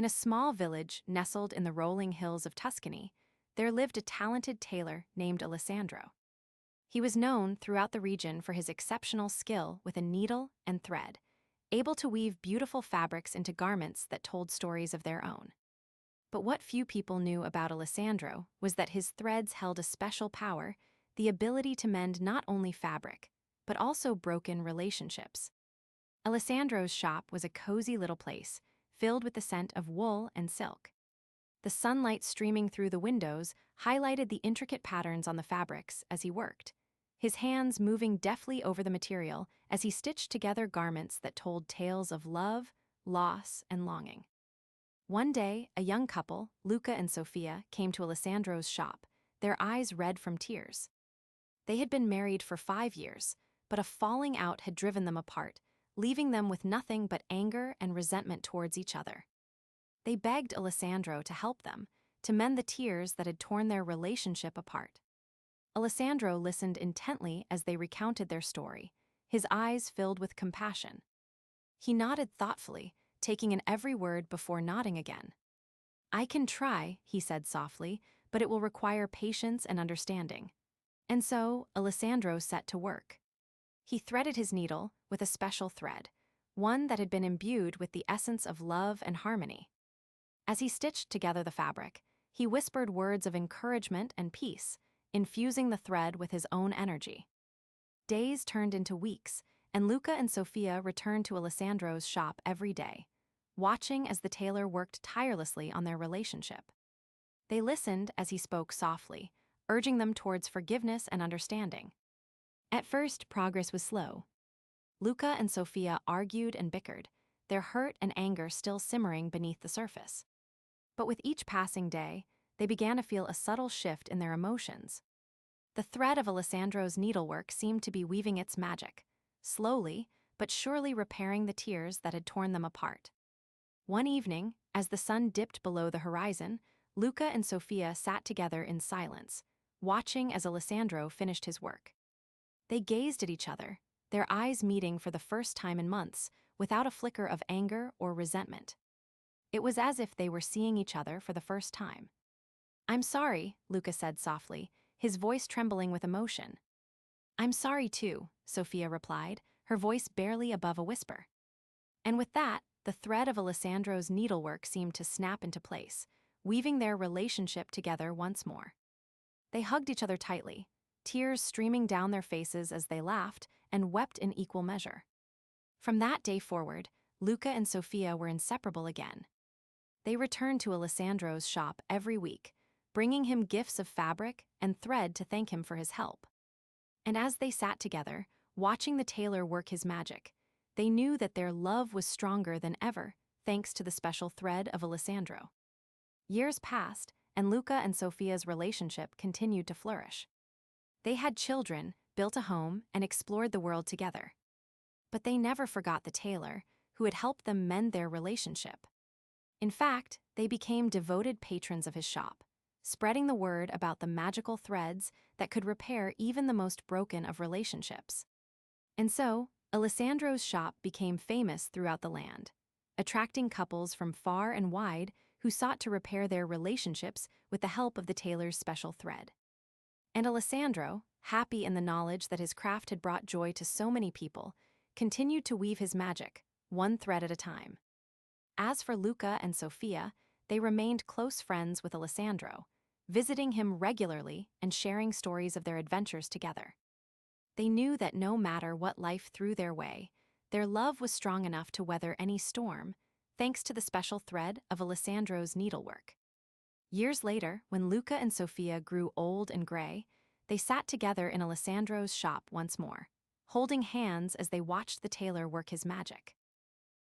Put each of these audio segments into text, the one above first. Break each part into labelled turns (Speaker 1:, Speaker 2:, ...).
Speaker 1: a small village nestled in the rolling hills of Tuscany, there lived a talented tailor named Alessandro. He was known throughout the region for his exceptional skill with a needle and thread, able to weave beautiful fabrics into garments that told stories of their own. But what few people knew about Alessandro was that his threads held a special power, the ability to mend not only fabric, but also broken relationships. Alessandro's shop was a cozy little place, filled with the scent of wool and silk. The sunlight streaming through the windows highlighted the intricate patterns on the fabrics as he worked, his hands moving deftly over the material as he stitched together garments that told tales of love, loss, and longing. One day, a young couple, Luca and Sofia, came to Alessandro's shop, their eyes red from tears. They had been married for 5 years, but a falling out had driven them apart, leaving them with nothing but anger and resentment towards each other. They begged Alessandro to help them, to mend the tears that had torn their relationship apart. Alessandro listened intently as they recounted their story, his eyes filled with compassion. He nodded thoughtfully, taking in every word before nodding again. "I can try," he said softly, "but it will require patience and understanding." And so, Alessandro set to work. He threaded his needle with a special thread, one that had been imbued with the essence of love and harmony. As he stitched together the fabric, he whispered words of encouragement and peace, infusing the thread with his own energy. Days turned into weeks, and Luca and Sofia returned to Alessandro's shop every day, watching as the tailor worked tirelessly on their relationship. They listened as he spoke softly, urging them towards forgiveness and understanding. At first, progress was slow. Luca and Sofia argued and bickered, their hurt and anger still simmering beneath the surface. But with each passing day, they began to feel a subtle shift in their emotions. The thread of Alessandro's needlework seemed to be weaving its magic, slowly but surely repairing the tears that had torn them apart. One evening, as the sun dipped below the horizon, Luca and Sofia sat together in silence, watching as Alessandro finished his work. They gazed at each other, their eyes meeting for the first time in months, without a flicker of anger or resentment. It was as if they were seeing each other for the first time. "I'm sorry," Luca said softly, his voice trembling with emotion. "I'm sorry too," Sofia replied, her voice barely above a whisper. And with that, the thread of Alessandro's needlework seemed to snap into place, weaving their relationship together once more. They hugged each other tightly, tears streaming down their faces as they laughed and wept in equal measure. From that day forward, Luca and Sofia were inseparable again. They returned to Alessandro's shop every week, bringing him gifts of fabric and thread to thank him for his help. And as they sat together, watching the tailor work his magic, they knew that their love was stronger than ever, thanks to the special thread of Alessandro. Years passed, and Luca and Sofia's relationship continued to flourish. They had children, built a home, and explored the world together. But they never forgot the tailor, who had helped them mend their relationship. In fact, they became devoted patrons of his shop, spreading the word about the magical threads that could repair even the most broken of relationships. And so, Alessandro's shop became famous throughout the land, attracting couples from far and wide who sought to repair their relationships with the help of the tailor's special thread. And Alessandro, happy in the knowledge that his craft had brought joy to so many people, continued to weave his magic, one thread at a time. As for Luca and Sofia, they remained close friends with Alessandro, visiting him regularly and sharing stories of their adventures together. They knew that no matter what life threw their way, their love was strong enough to weather any storm, thanks to the special thread of Alessandro's needlework. Years later, when Luca and Sofia grew old and gray, they sat together in Alessandro's shop once more, holding hands as they watched the tailor work his magic.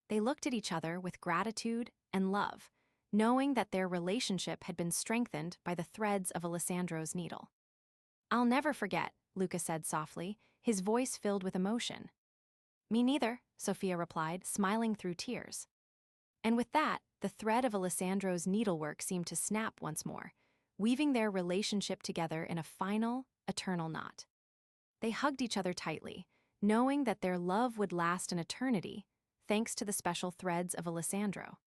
Speaker 1: They looked at each other with gratitude and love, knowing that their relationship had been strengthened by the threads of Alessandro's needle. "I'll never forget," Luca said softly, his voice filled with emotion. "Me neither," Sofia replied, smiling through tears. And with that, the thread of Alessandro's needlework seemed to snap once more, weaving their relationship together in a final, eternal knot. They hugged each other tightly, knowing that their love would last an eternity, thanks to the special threads of Alessandro.